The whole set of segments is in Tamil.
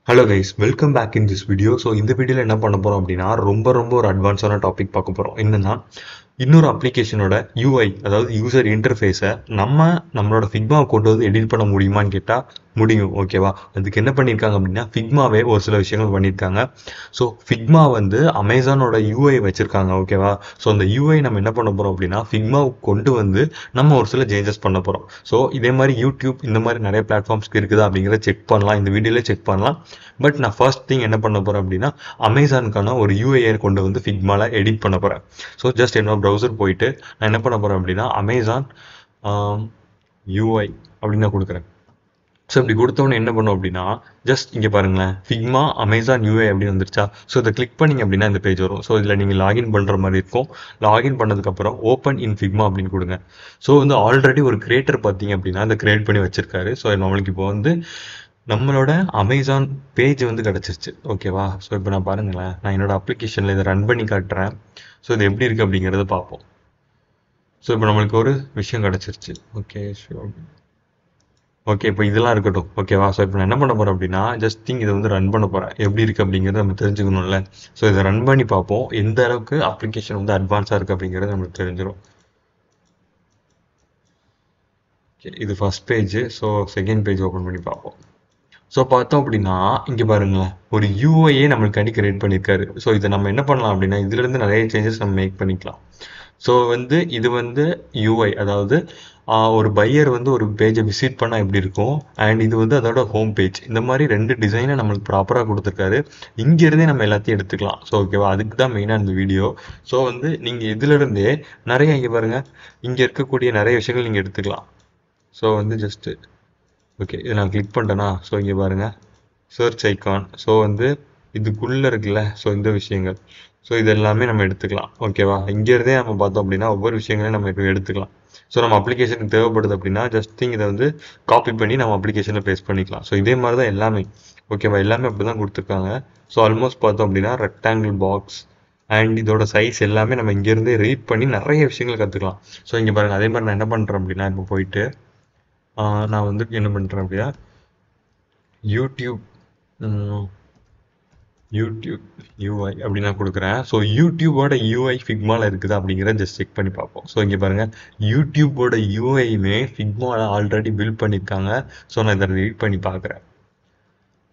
Hello guys, welcome back in this video. So இந்த வீடியோவில் என்ன பண்ண போகிறோம் அப்படின்னா ரொம்ப ஒரு அட்வான்ஸான டாபிக் பார்க்க போகிறோம். என்னன்னா, இன்னொரு அப்ளிகேஷனோட யூஐ, அதாவது யூசர் இன்டர்ஃபேஸை நம்மளோட ஃபிக்மாவை கொண்டு வந்து எடிட் பண்ண முடியுமான்னு கேட்டால் முடியும். ஓகேவா? அதுக்கு என்ன பண்ணியிருக்காங்க அப்படின்னா, ஃபிக்மாவே ஒரு சில விஷயங்கள் பண்ணியிருக்காங்க. ஸோ ஃபிக்மா வந்து அமேசானோட யூஐ வச்சுருக்காங்க. ஓகேவா? ஸோ அந்த யூஐ நம்ம என்ன பண்ண போகிறோம் அப்படின்னா, ஃபிக்மாவுக்கு கொண்டு வந்து நம்ம ஒரு சில சேஞ்சஸ் பண்ண போகிறோம். ஸோ இதே மாதிரி யூடியூப் இந்த மாதிரி நிறைய பிளாட்ஃபார்ம்ஸ்க்கு இருக்குதா அப்படிங்கிறத செக் பண்ணலாம், இந்த வீடியோவில் செக் பண்ணலாம். பட் நான் ஃபர்ஸ்ட் திங் என்ன பண்ண போகிறேன் அப்படின்னா, அமேசானுக்கான ஒரு யூஐயை கொண்டு வந்து ஃபிக்மால எடிட் பண்ண போகிறேன். ஸோ ஜஸ்ட் என்னோட ப்ரௌசர் போயிட்டு நான் என்ன பண்ண போகிறேன் அப்படின்னா, அமேசான் யூஐ அப்படின்னு நான் கொடுக்குறேன். ஸோ இப்படி கொடுத்தவொடனே என்ன பண்ணும் அப்படின்னா, ஜஸ்ட் இங்கே பாருங்களேன், ஃபிக்மா அமேசான் யூஐ அப்படின்னு வந்துருச்சா. ஸோ இதை கிளிக் பண்ணிங்க அப்படின்னா இந்த பேஜ் வரும். ஸோ இதில் நீங்கள் லாகின் பண்ணுற மாதிரி இருக்கும். லாகின் பண்ணதுக்கப்புறம் ஓப்பன் இன் ஃபிக்மா அப்படின்னு கொடுங்க. ஸோ வந்து ஆல்ரெடி ஒரு கிரியேட்டர் பார்த்தீங்க அப்படின்னா அதை கிரியேட் பண்ணி வச்சிருக்காரு. ஸோ நம்மளுக்கு இப்போ வந்து நம்மளோட அமேசான் பேஜ் வந்து கிடச்சிருச்சு. ஓகேவா? ஸோ இப்போ நான் பாருங்களேன், நான் என்னோட அப்ளிகேஷனில் இதை ரன் பண்ணி காட்டுறேன். ஸோ இது எப்படி இருக்குது அப்படிங்கிறத பார்ப்போம். ஸோ இப்போ நம்மளுக்கு ஒரு விஷயம் கிடச்சிருச்சு. Okay sure. ஓகே, இப்போ இதெல்லாம் இருக்கட்டும். ஓகேவா? ஸோ இப்போ நான் என்ன பண்ண போகிறேன் அப்படின்னா, ஜஸ்ட் திங் இதை வந்து ரன் பண்ண போகிறேன். எப்படி இருக்குது அப்படிங்கிறத நம்ம தெரிஞ்சுக்கணும்ல. ஸோ இதை ரன் பண்ணி பார்ப்போம், எந்த அளவுக்கு அப்ளிகேஷன் வந்து அட்வான்ஸாக இருக்குது அப்படிங்கிறது நம்மளுக்கு தெரிஞ்சிடும். ஓகே, இது first page. So second page open பண்ணி பார்ப்போம். ஸோ பார்த்தோம் அப்படின்னா, இங்கே பாருங்களேன், ஒரு யூஐயே நம்மளுக்காண்டி கிரியேட் பண்ணியிருக்காரு. ஸோ இதை நம்ம என்ன பண்ணலாம் அப்படின்னா, இதுலேருந்து நிறைய சேஞ்சஸ் நம்ம மேக் பண்ணிக்கலாம். ஸோ வந்து இது வந்து யூஐ, அதாவது ஒரு பையர் வந்து ஒரு பேஜை விசிட் பண்ணால் எப்படி இருக்கும், அண்ட் இது வந்து அதோட ஹோம் பேஜ். இந்த மாதிரி ரெண்டு டிசைனை நம்மளுக்கு ப்ராப்பராக கொடுத்துருக்காரு. இங்கேருந்தே நம்ம எல்லாத்தையும் எடுத்துக்கலாம். ஸோ ஓகேவா? அதுக்கு தான் மெயினாக இந்த வீடியோ. ஸோ வந்து நீங்கள் இதுலேருந்தே நிறைய இங்கே பாருங்கள், இங்கே இருக்கக்கூடிய நிறைய விஷயங்கள் நீங்கள் எடுத்துக்கலாம். ஸோ வந்து ஜஸ்ட்டு ஓகே, இதை நான் கிளிக் பண்ணிட்டேன்னா, ஸோ இங்கே பாருங்கள், சர்ச் ஐக்கான். ஸோ வந்து இதுக்குள்ளே இருக்குல்ல, ஸோ இந்த விஷயங்கள், ஸோ இது எல்லாமே நம்ம எடுத்துக்கலாம். ஓகேவா? இங்கேருந்தே நம்ம பார்த்தோம் அப்படின்னா ஒவ்வொரு விஷயங்களையும் நம்ம இப்போ எடுத்துக்கலாம். ஸோ நம்ம அப்ளிகேஷனுக்கு தேவைப்படுது அப்படின்னா ஜஸ்ட் திங் இதை வந்து காப்பி பண்ணி நம்ம அப்ளிகேஷனில் பேஸ்ட் பண்ணிக்கலாம். ஸோ இதே மாதிரி தான் எல்லாமே. ஓகேவா? எல்லாமே அப்படி தான் கொடுத்துருக்காங்க. ஸோ ஆல்மோஸ்ட் பார்த்தோம் அப்படின்னா ரெக்டாங்கிள் பாக்ஸ் அண்ட் இதோட சைஸ் எல்லாமே நம்ம இங்கேருந்தே ரீட் பண்ணி நிறைய விஷயங்கள் கற்றுக்கலாம். ஸோ இங்கே பாருங்கள், அதே மாதிரி நான் என்ன பண்ணுறேன் அப்படின்னா, இப்போ போயிட்டு நான் வந்து என்ன பண்ணுறேன் அப்படின்னா, யூடியூப் யூடியூப் யூஐ அப்படி நான் கொடுக்குறேன். ஸோ யூடியூபோட யூஐ ஃபிக்மாவில் இருக்குதா அப்படிங்கிறத ஜஸ்ட் செக் பண்ணி பார்ப்போம். ஸோ இங்கே பாருங்கள், யூடியூபோட யூஐயுமே ஃபிக்மாவில் ஆல்ரெடி பில்ட் பண்ணியிருக்காங்க. ஸோ நான் இதை ரீட் பண்ணி பார்க்குறேன்.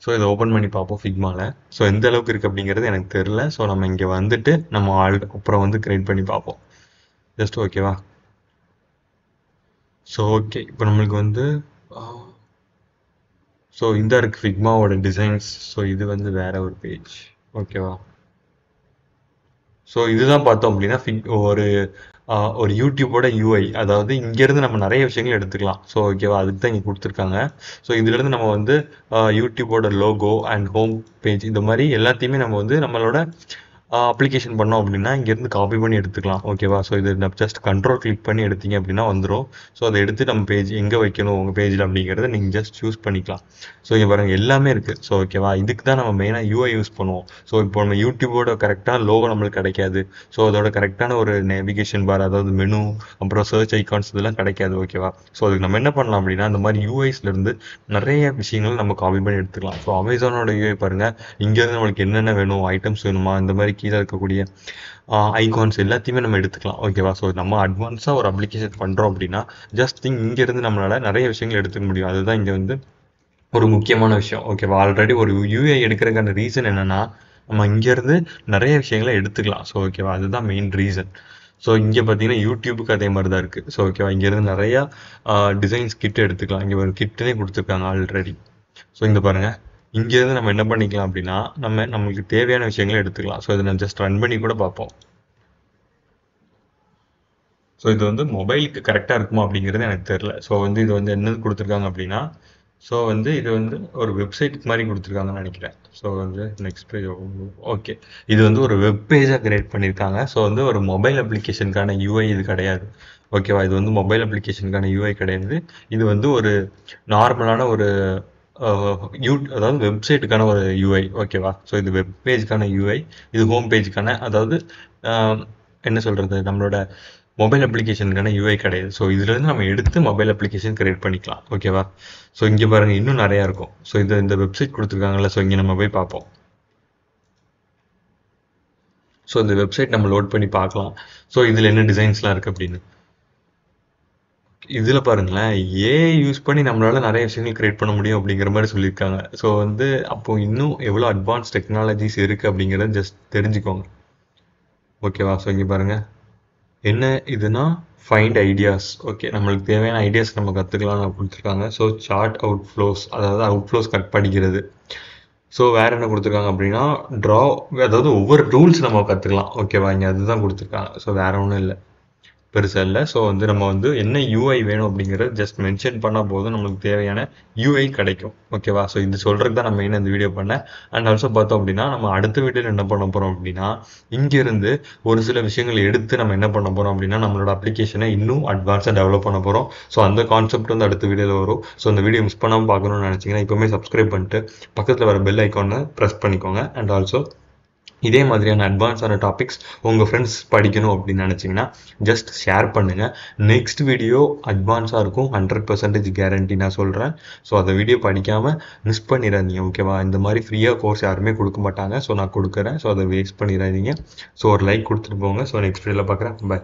ஸோ இதை ஓப்பன் பண்ணி பார்ப்போம் ஃபிக்மாவில். ஸோ எந்த அளவுக்கு இருக்குது அப்படிங்கிறது எனக்கு தெரில. ஸோ நம்ம இங்கே வந்துட்டு நம்ம அப்புறம் வந்து கிரியேட் பண்ணி பார்ப்போம். ஜஸ்ட் ஓகேவா? ஸோ ஓகே, இப்போ நம்மளுக்கு வந்து ஸோ இந்த இருக்குது ஃபிக்மாவோட டிசைன்ஸ். ஸோ இது வந்து வேற ஒரு பேஜ். ஓகேவா? ஸோ இதுதான் பார்த்தோம் அப்படின்னா ஒரு ஒரு யூடியூபோட யூஐ, அதாவது இங்கேருந்து நம்ம நிறைய விஷயங்கள் எடுத்துக்கலாம். ஸோ ஓகேவா? அதுக்கு தான் இங்கே கொடுத்துருக்காங்க. ஸோ இதுலேருந்து நம்ம வந்து யூடியூபோட லோகோ அண்ட் ஹோம் பேஜ் இந்த மாதிரி எல்லாத்தையுமே நம்ம வந்து நம்மளோட அப்ளிகேஷன் பண்ணோம் அப்படின்னா இங்கேருந்து காப்பி பண்ணி எடுத்துக்கலாம். ஓகேவா? ஸோ இது நம்ம ஜஸ்ட் கண்ட்ரோல் கிளிக் பண்ணி எடுத்தீங்க அப்படின்னா வந்துடும். ஸோ அதை எடுத்து நம்ம பேஜ் எங்கே வைக்கணும் உங்கள் பேஜில் அப்படிங்கிறத நீங்கள் ஜஸ்ட் சூஸ் பண்ணிக்கலாம். ஸோ இங்கே பாருங்கள், எல்லாமே இருக்குது. ஸோ ஓகேவா? இதுக்கு தான் நம்ம மெயினாக யூஐ யூஸ் பண்ணுவோம். ஸோ இப்போ நம்ம யூடியூபோட கரெக்டான லோகோ நம்மளுக்கு கிடைக்காது. ஸோ அதோட கரெக்டான ஒரு நேவிகேஷன் பார், அதாவது மெனு, அப்புறம் சர்ச் ஐக்கான்ஸ் இதெல்லாம் கிடைக்காது. ஓகேவா? ஸோ அதுக்கு நம்ம என்ன பண்ணலாம் அப்படின்னா, இந்த மாதிரி யூஐஸ்லேருந்து நிறைய விஷயங்கள் நம்ம காப்பி பண்ணி எடுத்துக்கலாம். ஸோ அமேசானோட யூஐ பாருங்கள், இங்கேருந்து நம்மளுக்கு என்னென்ன வேணும், ஐட்டம்ஸ் வேணுமா, இந்த மாதிரி கீழே இருக்கக்கூடிய ஐகான்ஸ் எல்லாத்தையுமே நம்ம எடுத்துக்கலாம். ஓகேவா? ஸோ நம்ம அட்வான்ஸாக ஒரு அப்ளிகேஷன் பண்ணுறோம் அப்படின்னா ஜஸ்ட் திங் இங்கேருந்து நம்மளால் நிறைய விஷயங்கள் எடுத்துக்க முடியும். அதுதான் இங்கே வந்து ஒரு முக்கியமான விஷயம். ஓகேவா? ஆல்ரெடி ஒரு யூஐ எடுக்கிறதுக்கான ரீசன் என்னென்னா, நம்ம இங்கேருந்து நிறைய விஷயங்களை எடுத்துக்கலாம். ஸோ ஓகேவா? அதுதான் மெயின் ரீசன். ஸோ இங்கே பார்த்தீங்கன்னா யூடியூபுக்கு அதே மாதிரி தான் இருக்குது. ஸோ ஓகேவா? இங்கேருந்து நிறையா டிசைன்ஸ் கிட் எடுத்துக்கலாம். இங்கே ஒரு கிட்டே கொடுத்துருக்காங்க ஆல்ரெடி. ஸோ இங்கே பாருங்கள், இங்கேருந்து நம்ம என்ன பண்ணிக்கலாம் அப்படின்னா, நம்மளுக்கு தேவையான விஷயங்களை எடுத்துக்கலாம். ஸோ இதை நான் ஜஸ்ட் ரன் பண்ணி கூட பார்ப்போம். ஸோ இது வந்து மொபைலுக்கு கரெக்டாக இருக்குமா அப்படிங்கிறது எனக்கு தெரில. ஸோ வந்து இது வந்து என்னது கொடுத்துருக்காங்க அப்படின்னா, ஸோ வந்து இது வந்து ஒரு வெப்சைட்டுக்கு மாதிரி கொடுத்துருக்காங்கன்னு நினைக்கிறேன். ஸோ வந்து நெக்ஸ்ட் பேஜ். ஓகே, இது வந்து ஒரு வெப் பேஜாக கிரியேட் பண்ணியிருக்காங்க. ஸோ வந்து ஒரு மொபைல் அப்ளிகேஷனுக்கான யூஐ இது கிடையாது. ஓகேவா? இது வந்து மொபைல் அப்ளிகேஷனுக்கான யூஐ கிடையாது. இது வந்து ஒரு நார்மலான ஒரு அதாவது வெப்சைட்டுக்கான ஒரு யூஐ. ஓகேவா? ஸோ இது வெப் பேஜுக்கான யூஐ, இது ஹோம் பேஜுக்கான, அதாவது என்ன சொல்கிறது, நம்மளோட மொபைல் அப்ளிகேஷனுக்கான யூஐ கிடையாது. ஸோ இதுலேருந்து நம்ம எடுத்து மொபைல் அப்ளிகேஷன் கிரியேட் பண்ணிக்கலாம். ஓகேவா? ஸோ இங்கே பாருங்கள், இன்னும் நிறையா இருக்கும். ஸோ இந்த வெப்சைட் கொடுத்துருக்காங்கல்ல, ஸோ இங்கே நம்ம போய் பார்ப்போம். ஸோ இந்த வெப்சைட் நம்ம லோட் பண்ணி பார்க்கலாம். ஸோ இதில் என்ன டிசைன்ஸ்லாம் இருக்குது அப்படின்னு. இதில் பாருங்களேன், ஏஐ யூஸ் பண்ணி நம்மளால நிறைய விஷயங்கள் கிரியேட் பண்ண முடியும் அப்படிங்கிற மாதிரி சொல்லியிருக்காங்க. ஸோ அப்போ இன்னும் எவ்வளோ அட்வான்ஸ் டெக்னாலஜிஸ் இருக்குது அப்படிங்கிறத ஜஸ்ட் தெரிஞ்சுக்கோங்க. ஓகேவா? ஸோ இங்கே பாருங்கள், என்ன இதுனா ஃபைண்ட் ஐடியாஸ். ஓகே, நம்மளுக்கு தேவையான ஐடியாஸ் நம்ம கற்றுக்கலாம்னு கொடுத்துருக்காங்க. ஸோ சார்ட் அவுட் ஃப்ளோஸ், அதாவது அவுட் ஃப்ளோஸ் கட் படிக்கிறது. ஸோ வேறு என்ன கொடுத்துருக்காங்க அப்படின்னா ட்ரா, அதாவது ஒவ்வொரு ரூல்ஸ் நம்ம கற்றுக்கலாம். ஓகேவா? இங்கே அதுதான் கொடுத்துருக்காங்க. ஸோ வேறு ஒன்றும் இல்லை, பெருசாக இல்லை. ஸோ நம்ம என்ன யூஐ வேணும் அப்படிங்கிறத ஜஸ்ட் மென்ஷன் பண்ணால் போதும், நம்மளுக்கு தேவையான யூஐ கிடைக்கும். ஓகேவா? ஸோ இது சொல்கிறது தான் நம்ம இந்த வீடியோ பண்ணேன். அண்ட் ஆல்சோ பார்த்தோம் அப்படின்னா நம்ம அடுத்த வீடியோவில் என்ன பண்ண போகிறோம் அப்படின்னா, இங்கேருந்து ஒரு சில விஷயங்கள் எடுத்து நம்ம என்ன பண்ண போகிறோம் அப்படின்னா நம்மளோட அப்ளிகேஷனை இன்னும் அட்வான்ஸாக டெவலப் பண்ண போகிறோம். ஸோ அந்த கான்செப்ட் அடுத்த வீடியோவில் வரும். ஸோ அந்த வீடியோ மிஸ் பண்ணாமல் பார்க்கணும்னு நினச்சிங்கன்னா இப்போவுமே சப்ஸ்கிரைப் பண்ணிட்டு பக்கத்தில் வர பெல் ஐக்கானை ப்ரெஸ் பண்ணிக்கோங்க. அண்ட் ஆல்சோ இதே மாதிரியான அட்வான்ஸான டாபிக்ஸ் உங்கள் ஃப்ரெண்ட்ஸ் படிக்கணும் அப்படின்னு நினச்சிங்கன்னா ஜஸ்ட் ஷேர் பண்ணுங்கள். நெக்ஸ்ட் வீடியோ அட்வான்ஸாக இருக்கும், 100% கேரண்டி நான் சொல்கிறேன். ஸோ அந்த வீடியோ படிக்காமல் மிஸ் பண்ணிடாதீங்க. ஓகேவா? இந்த மாதிரி ஃப்ரீயாக கோர்ஸ் யாருமே கொடுக்க மாட்டாங்க. ஸோ நான் கொடுக்குறேன். ஸோ அதை வேஸ்ட் பண்ணிடாதீங்க. ஸோ ஒரு லைக் கொடுத்துட்டு போங்க. ஸோ நெக்ஸ்ட் வீடியோவில் பார்க்குறேன். பை.